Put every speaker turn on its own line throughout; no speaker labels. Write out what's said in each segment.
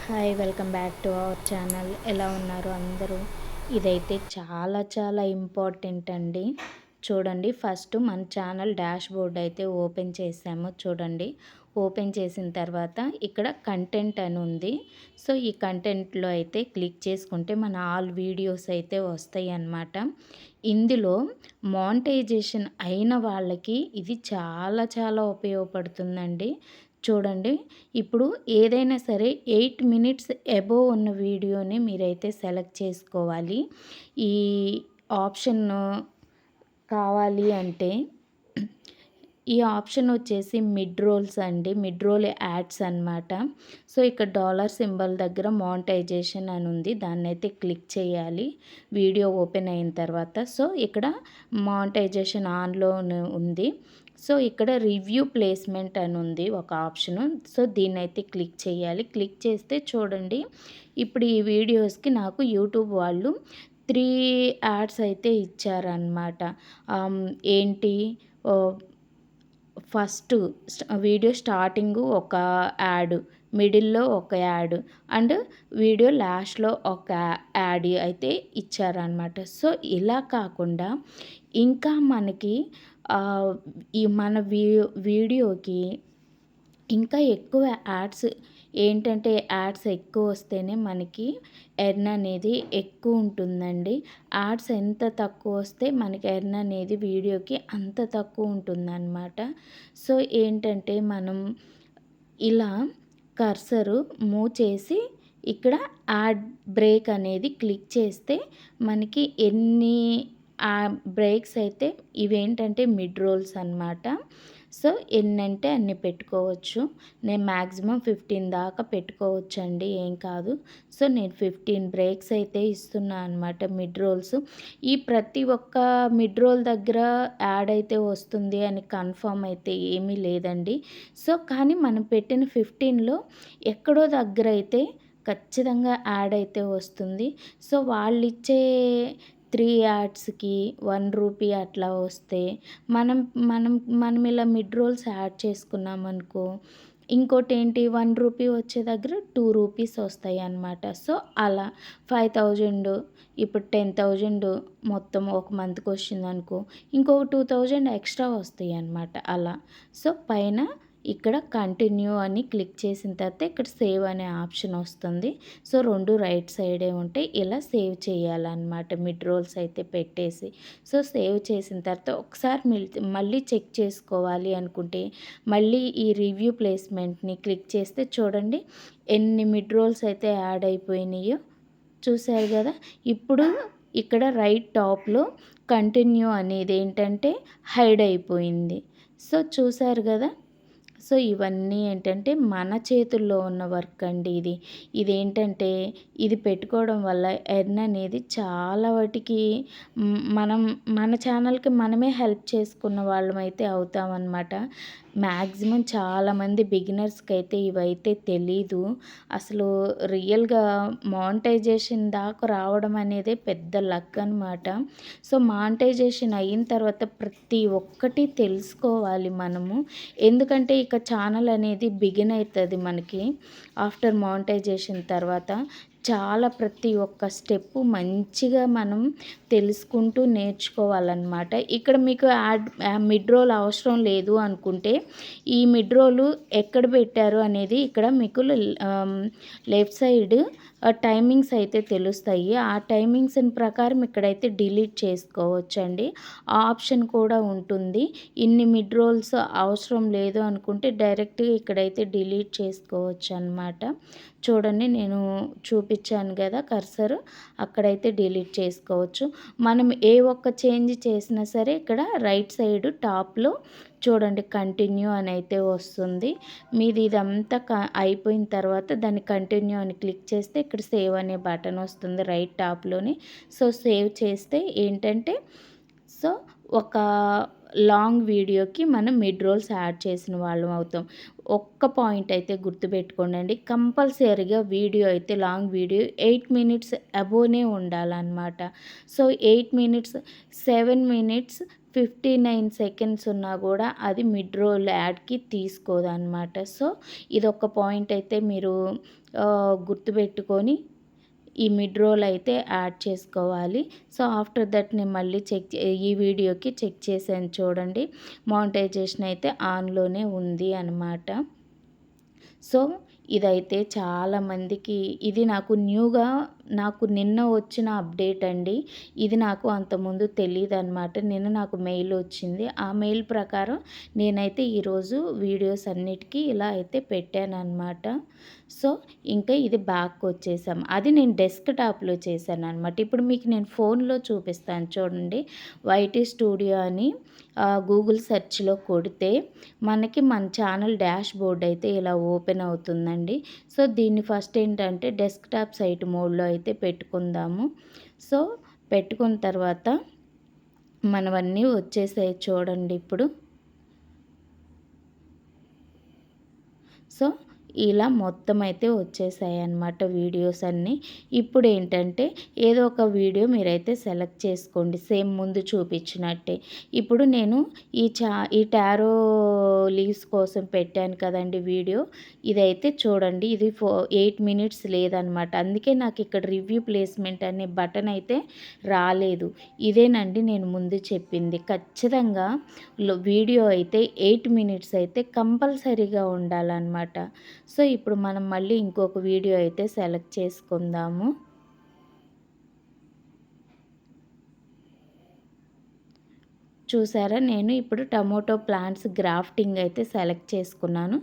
Hi, welcome back to our channel. ఎలా ఉన్నారు అందరూ? ఇదైతే చాలా చాలా ఇంపార్టెంట్ అండి. చూడండి, ఫస్ట్ మన ఛానల్ డాష్ బోర్డ్ అయితే ఓపెన్ చేసాము. చూడండి, ఓపెన్ చేసిన తర్వాత ఇక్కడ కంటెంట్ అని ఉంది. సో ఈ కంటెంట్లో అయితే క్లిక్ చేసుకుంటే మన ఆల్ వీడియోస్ అయితే వస్తాయి అన్నమాట. ఇందులో మానిటైజేషన్ అయిన వాళ్ళకి ఇది చాలా చాలా ఉపయోగపడుతుందండి. చూడండి, ఇప్పుడు ఏదైనా సరే 8 మినిట్స్ అబోవ్ ఉన్న వీడియోని మీరైతే సెలెక్ట్ చేసుకోవాలి. ఈ ఆప్షన్ కావాలి అంటే ఈ ఆప్షన్ వచ్చేసి మిడ్ రోల్స్ అండి. మిడ్ రోల్ యాడ్స్ అనమాట. సో ఇక్కడ డాలర్ సింబల్ దగ్గర మానిటైజేషన్ అని ఉంది. దాన్ని అయితే క్లిక్ చేయాలి వీడియో ఓపెన్ అయిన తర్వాత. సో ఇక్కడ మానిటైజేషన్ ఆన్లో ఉంది. సో ఇక్కడ రివ్యూ ప్లేస్మెంట్ అని ఉంది ఒక ఆప్షను. సో దీన్ని అయితే క్లిక్ చేయాలి. క్లిక్ చేస్తే చూడండి, ఇప్పుడు ఈ వీడియోస్కి నాకు యూట్యూబ్ వాళ్ళు 3 యాడ్స్ అయితే ఇచ్చారనమాట. ఏంటి, ఫస్ట్ వీడియో స్టార్టింగు ఒక యాడ్, మిడిల్లో ఒక యాడ్ అండ్ వీడియో లాస్ట్లో ఒక యాడ్ అయితే ఇచ్చారనమాట. సో ఇలా కాకుండా ఇంకా మనకి ఈ మన వీడియోకి ఇంకా ఎక్కువ యాడ్స్ ఏంటంటే, యాడ్స్ ఎక్కువ వస్తేనే మనకి ఎర్న్ అనేది ఎక్కువ ఉంటుందండి. యాడ్స్ ఎంత తక్కువ వస్తే మనకి ఎర్న్ అనేది వీడియోకి అంత తక్కువ ఉంటుందన్నమాట. సో ఏంటంటే, మనం ఇలా కర్సరు మూవ్ చేసి ఇక్కడ యాడ్ బ్రేక్ అనేది క్లిక్ చేస్తే మనకి ఎన్ని బ్రేక్స్ అయితే ఇవేంటంటే మిడ్ రోల్స్ అన్నమాట. సో ఎన్నంటే అన్ని పెట్టుకోవచ్చు. నేను మ్యాక్సిమం 15 దాకా పెట్టుకోవచ్చు అండి, ఏం కాదు. సో నేను 15 బ్రేక్స్ అయితే ఇస్తున్నా అనమాట మిడ్ రోల్స్. ఈ ప్రతి ఒక్క మిడ్ రోల్ దగ్గర యాడ్ అయితే వస్తుంది అని కన్ఫర్మ్ అయితే ఏమీ లేదండి. సో కానీ మనం పెట్టిన 15లో ఎక్కడో దగ్గర అయితే ఖచ్చితంగా యాడ్ అయితే వస్తుంది. సో వాళ్ళు ఇచ్చే 3 యాడ్స్కి 1 రూపీ అట్లా వస్తే మనం మనం మనం ఇలా మిడ్ రోల్స్ యాడ్ చేసుకున్నామనుకో, ఇంకోటి ఏంటి, 1 రూపీ వచ్చే దగ్గర 2 రూపీస్ వస్తాయి అన్నమాట. సో అలా 5000, ఇప్పుడు 10,000 మొత్తం ఒక మంత్కి వచ్చిందనుకో, ఇంకొక 2000 ఎక్స్ట్రా వస్తాయి అన్నమాట అలా. సో పైన ఇక్కడ కంటిన్యూ అని క్లిక్ చేసిన తర్వాత ఇక్కడ సేవ్ అనే ఆప్షన్ వస్తుంది. సో 2 రైట్ సైడే ఉంటాయి. ఇలా సేవ్ చేయాలన్నమాట మిడ్ రోల్స్ అయితే పెట్టేసి. సో సేవ్ చేసిన తర్వాత ఒకసారి మళ్ళీ చెక్ చేసుకోవాలి అనుకుంటే మళ్ళీ ఈ రివ్యూ ప్లేస్మెంట్ని క్లిక్ చేస్తే చూడండి ఎన్ని మిడ్ రోల్స్ అయితే యాడ్ అయిపోయినాయో చూసారు కదా. ఇప్పుడు ఇక్కడ రైట్ టాప్లో కంటిన్యూ అనేది ఏంటంటే హైడ్ అయిపోయింది. సో చూసారు కదా. సో ఇవన్నీ ఏంటంటే మన చేతుల్లో ఉన్న వర్క్ అండి ఇది. ఇదేంటంటే ఇది పెట్టుకోవడం వల్ల ఎర్న్ అనేది చాలా వాటికి మనం మన ఛానల్కి మనమే హెల్ప్ చేసుకున్న వాళ్ళమైతే అవుతామన్నమాట. మ్యాక్సిమం చాలామంది బిగినర్స్కి అయితే ఇవైతే తెలీదు. అసలు రియల్గా మానిటైజేషన్ దాకా రావడం అనేదే పెద్ద లక్ అనమాట. సో మానిటైజేషన్ అయిన తర్వాత ప్రతి ఒక్కటి తెలుసుకోవాలి మనము. ఎందుకంటే ఇక ఛానల్ అనేది బిగిన్ అవుతుంది మనకి ఆఫ్టర్ మానిటైజేషన్ తర్వాత. చాలా ప్రతి ఒక్క స్టెప్పు మంచిగా మనం తెలుసుకుంటూ నేర్చుకోవాలన్నమాట. ఇక్కడ మీకు మిడ్ రోల్ అవసరం లేదు అనుకుంటే ఈ మిడ్ రోలు ఎక్కడ పెట్టారు అనేది ఇక్కడ మీకు లెఫ్ట్ సైడ్ టైమింగ్స్ అయితే తెలుస్తాయి. ఆ టైమింగ్స్ ప్రకారం ఇక్కడైతే డిలీట్ చేసుకోవచ్చండి. ఆ ఆప్షన్ కూడా ఉంటుంది. ఇన్ని మిడ్ రోల్స్ అవసరం లేదు అనుకుంటే డైరెక్ట్గా ఇక్కడైతే డిలీట్ చేసుకోవచ్చు అన్నమాట. చూడండి, నేను చూపించాను కదా కర్సర్, అక్కడైతే డిలీట్ చేసుకోవచ్చు. మనం ఏ ఒక్క చేంజ్ చేసినా సరే ఇక్కడ రైట్ సైడ్ టాప్లో చూడండి కంటిన్యూ అని అయితే వస్తుంది. మీది ఇదంతా అయిపోయిన తర్వాత దాన్ని కంటిన్యూ అని క్లిక్ చేస్తే ఇక్కడ సేవ్ అనే బటన్ వస్తుంది రైట్ టాప్లోని. సో సేవ్ చేస్తే ఏంటంటే, సో ఒక లాంగ్ వీడియోకి మనం మిడ్ రోల్స్ యాడ్ చేసిన వాళ్ళం అవుతాం. ఒక్క పాయింట్ అయితే గుర్తుపెట్టుకోండి, కంపల్సరీగా వీడియో అయితే లాంగ్ వీడియో 8 మినిట్స్ అబోనే ఉండాలన్నమాట. సో 8 మినిట్స్ 7 మినిట్స్ 59 సెకండ్స్ ఉన్నా కూడా అది మిడ్ రోల్ యాడ్కి తీసుకోదన్నమాట. సో ఇదొక పాయింట్ అయితే మీరు గుర్తుపెట్టుకొని ఈ మిడ్ రోల్ అయితే యాడ్ చేసుకోవాలి. సో ఆఫ్టర్ దట్ నేను మళ్ళీ ఈ వీడియోకి చెక్ చేశాను చూడండి. మానిటైజేషన్ అయితే ఆన్‌లోనే ఉంది అనమాట. సో ఇదైతే చాలామందికి ఇది నాకు నిన్న వచ్చిన అప్డేట్ అండి. ఇది నాకు అంతకుముందు తెలీదనమాట. నిన్న నాకు మెయిల్ వచ్చింది. ఆ మెయిల్ ప్రకారం నేనైతే ఈరోజు వీడియోస్ అన్నిటికీ ఇలా అయితే పెట్టాననమాట. సో ఇంకా ఇది బ్యాక్‌కొచ్చేసాం. అది నేను డెస్క్‌టాప్‌లో చేశాననమాట. ఇప్పుడు మీకు నేను ఫోన్‌లో చూపిస్తాను చూడండి. వైటీ స్టూడియో అని గూగుల్ సెర్చ్‌లో కొడితే మనకి మన ఛానల్ డాష్‌బోర్డ్ అయితే ఇలా ఓపెన్ అవుతుందండి. సో దీన్ని ఫస్ట్ ఏంటంటే డెస్క్‌టాప్ సైట్ మోడ్‌లో అయితే పెట్టుకుందాము. సో పెట్టుకున్న తర్వాత మనవన్నీ వచ్చేసాయి చూడండి ఇప్పుడు. సో ఇలా మొత్తం అయితే వచ్చేసాయన్నమాట వీడియోస్ అన్నీ. ఇప్పుడు ఏంటంటే ఏదో ఒక వీడియో మీరైతే సెలెక్ట్ చేసుకోండి సేమ్ ముందు చూపించినట్టే. ఇప్పుడు నేను ఈ టారో లీవ్స్ కోసం పెట్టాను కదండి వీడియో. ఇదైతే చూడండి, ఇది 8 మినిట్స్ లేదనమాట. అందుకే నాకు ఇక్కడ రివ్యూ ప్లేస్మెంట్ అనే బటన్ అయితే రాలేదు. ఇదేనండి నేను ముందు చెప్పింది. ఖచ్చితంగా వీడియో అయితే 8 మినిట్స్ అయితే కంపల్సరీగా ఉండాలన్నమాట. సో ఇప్పుడు మనం మళ్ళీ ఇంకొక వీడియో అయితే సెలెక్ట్ చేసుకుందాము. చూసారా, నేను ఇప్పుడు టమోటో ప్లాంట్స్ గ్రాఫ్టింగ్ అయితే సెలెక్ట్ చేసుకున్నాను.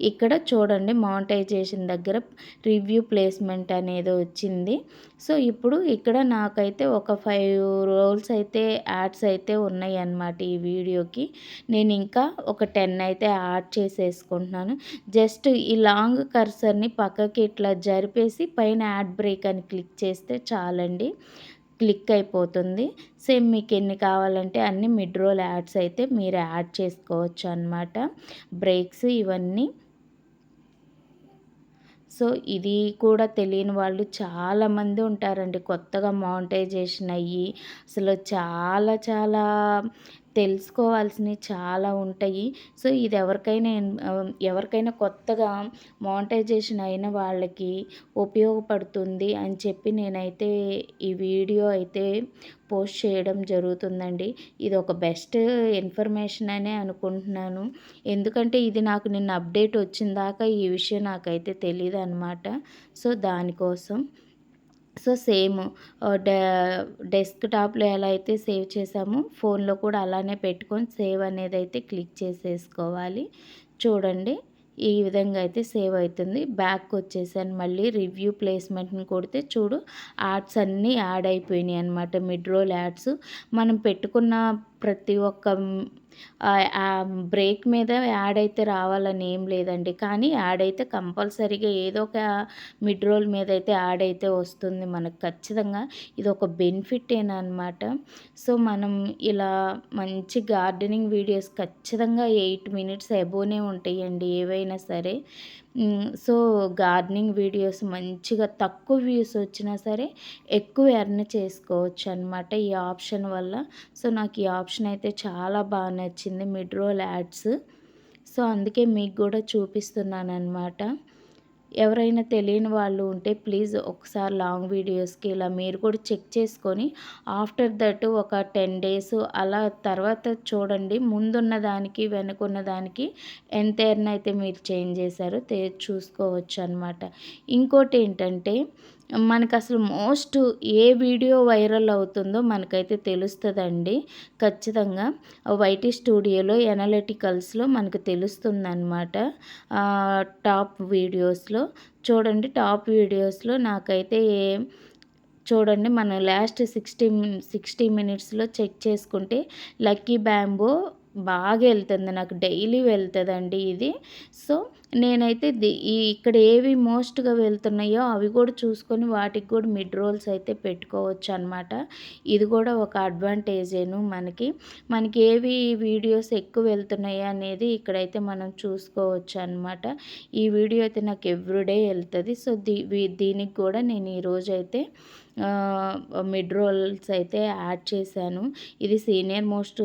ఇక్కడ చూడండి మానిటైజేషన్ దగ్గర రివ్యూ ప్లేస్మెంట్ అనేది వచ్చింది. సో ఇప్పుడు ఇక్కడ నాకైతే ఒక 5 రోల్స్ అయితే యాడ్స్ అయితే ఉన్నాయి అన్నమాట ఈ వీడియోకి. నేను ఇంకా ఒక 10 అయితే యాడ్ చేసేసుకుంటున్నాను. జస్ట్ ఈ లాంగ్ కర్సర్ని పక్కకి ఇట్లా జరిపేసి పైన యాడ్ బ్రేక్ అని క్లిక్ చేస్తే చాలండి, క్లిక్ అయిపోతుంది. సేమ్ మీకు ఎన్ని కావాలంటే అన్ని మిడ్ రోల్ యాడ్స్ అయితే మీరు యాడ్ చేసుకోవచ్చు అన్నమాట, బ్రేక్స్ ఇవన్నీ. సో ఇది కూడా తెలియని వాళ్ళు చాలామంది ఉంటారండి. కొత్తగా మానిటైజేషన్ అయ్యి అసలు చాలా చాలా తెలుసుకోవాల్సినవి చాలా ఉంటాయి. సో ఇది ఎవరికైనా కొత్తగా మానిటైజేషన్ అయిన వాళ్ళకి ఉపయోగపడుతుంది అని చెప్పి నేనైతే ఈ వీడియో అయితే పోస్ట్ చేయడం జరుగుతుందండి. ఇది ఒక బెస్ట్ ఇన్ఫర్మేషన్ అనే అనుకుంటున్నాను. ఎందుకంటే ఇది నాకు నిన్న అప్డేట్ వచ్చిన దాకా ఈ విషయం నాకైతే తెలీదనమాట. సో దానికోసం. సో సేమ్ డెస్క్‌టాప్‌లో ఎలా అయితే సేవ్ చేసామో ఫోన్‌లో కూడా అలానే పెట్టుకొని సేవ్ అనేది అయితే క్లిక్ చేసేసుకోవాలి. చూడండి ఈ విధంగా అయితే సేవ్ అవుతుంది. బ్యాక్‌కొచ్చేసాను, మళ్ళీ రివ్యూ ప్లేస్మెంట్‌ని కొడితే చూడు యాడ్స్ అన్నీ యాడ్ అయిపోయినాయి అనమాట. మిడ్ రోల్ యాడ్స్ మనం పెట్టుకున్న ప్రతి ఒక్క బ్రేక్ మీద యాడ్ అయితే రావాలని ఏం లేదండి. కానీ యాడ్ అయితే కంపల్సరీగా ఏదో ఒక మిడ్ రోల్ మీద అయితే యాడ్ అయితే వస్తుంది మనకు ఖచ్చితంగా. ఇది ఒక బెనిఫిట్టేనమాట. సో మనం ఇలా మంచి గార్డెనింగ్ వీడియోస్ ఖచ్చితంగా 8 మినిట్స్ అబోనే ఉంటాయండి ఏవైనా సరే. సో గార్డెనింగ్ వీడియోస్ మంచిగా తక్కువ వ్యూస్ వచ్చినా సరే ఎక్కువ ఎర్న్ చేసుకోవచ్చు అనమాట ఈ ఆప్షన్ వల్ల. సో నాకు ఈ ఆప్షన్ అయితే చాలా బాగా నచ్చింది, మిడ్ రోల్ యాడ్స్. సో అందుకే మీకు కూడా చూపిస్తున్నానమాట. ఎవరైనా తెలియని వాళ్ళు ఉంటే ప్లీజ్ ఒకసారి లాంగ్ వీడియోస్కి ఇలా మీరు కూడా చెక్ చేసుకొని ఆఫ్టర్ దట్ ఒక 10 డేస్ అలా తర్వాత చూడండి ముందున్న దానికి వెనుకున్న దానికి ఎంత ఎర్న్ అయితే మీరు చేంజ్ చేశారో చూసుకోవచ్చు అనమాట. ఇంకోటి ఏంటంటే మనకు అసలు మోస్ట్ ఏ వీడియో వైరల్ అవుతుందో మనకైతే తెలుస్తుందండి ఖచ్చితంగా. వైటీ స్టూడియోలో ఎనలిటికల్స్లో మనకు తెలుస్తుందన్నమాట. టాప్ వీడియోస్లో చూడండి, టాప్ వీడియోస్లో నాకైతే చూడండి మనం లాస్ట్ 60 మినిట్స్లో చెక్ చేసుకుంటే లక్కీ బ్యాంబో బాగా వెళ్తుంది, నాకు డైలీ వెళ్తుందండి ఇది. సో నేనైతే ఇక్కడ ఏవి మోస్ట్గా వెళ్తున్నాయో అవి కూడా చూసుకొని వాటికి కూడా మిడ్ రోల్స్ అయితే పెట్టుకోవచ్చు అనమాట. ఇది కూడా ఒక అడ్వాంటేజేను మనకి ఏవి వీడియోస్ ఎక్కువ వెళ్తున్నాయి అనేది ఇక్కడైతే మనం చూసుకోవచ్చు అనమాట. ఈ వీడియో అయితే నాకు ఎవ్రీడే వెళ్తుంది. సో దీనికి కూడా నేను ఈరోజు అయితే మిడ్ రోల్స్ అయితే యాడ్ చేశాను. ఇది సీనియర్ మోస్ట్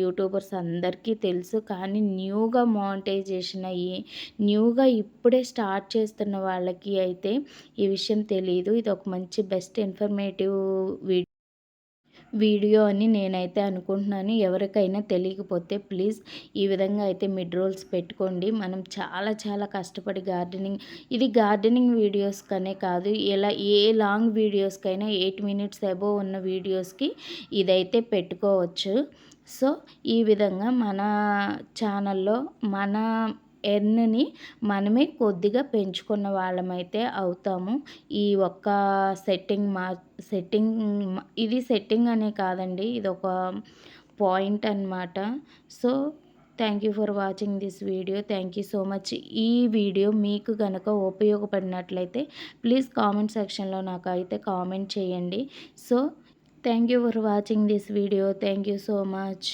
యూట్యూబర్స్ అందరికీ తెలుసు. కానీ న్యూగా మానిటైజేషన్ అయ్యి న్యూగా ఇప్పుడే స్టార్ట్ చేస్తున్న వాళ్ళకి అయితే ఈ విషయం తెలీదు. ఇది ఒక మంచి బెస్ట్ ఇన్ఫర్మేటివ్ వీడియో అని నేనైతే అనుకుంటున్నాను. ఎవరికైనా తెలియకపోతే ప్లీజ్ ఈ విధంగా అయితే మిడ్ రోల్స్ పెట్టుకోండి. మనం చాలా చాలా కష్టపడి ఇది గార్డెనింగ్ వీడియోస్‌కనే కాదు, ఇలా ఏ లాంగ్ వీడియోస్‌కైనా 8 మినిట్స్ అబోవ్ ఉన్న వీడియోస్‌కి ఇదైతే పెట్టుకోవచ్చు. సో, ఈ విధంగా మన ఛానల్‌లో మన ఎర్న్‌ని మనమే కొద్దిగా పెంచుకున్న వాళ్ళమైతే అవుతాము. ఈ ఒక్క సెట్టింగ్ మా సెట్టింగ్ ఇది సెట్టింగ్ అనే కాదండి, ఇదొక పాయింట్ అనమాట. So, thank you for watching this video. Thank you so much. ఈ వీడియో మీకు గనక ఉపయోగపడినట్లయితే ప్లీజ్ కామెంట్ సెక్షన్‌లో నాకైతే కామెంట్ చేయండి. So, thank you for watching this video. Thank you so much.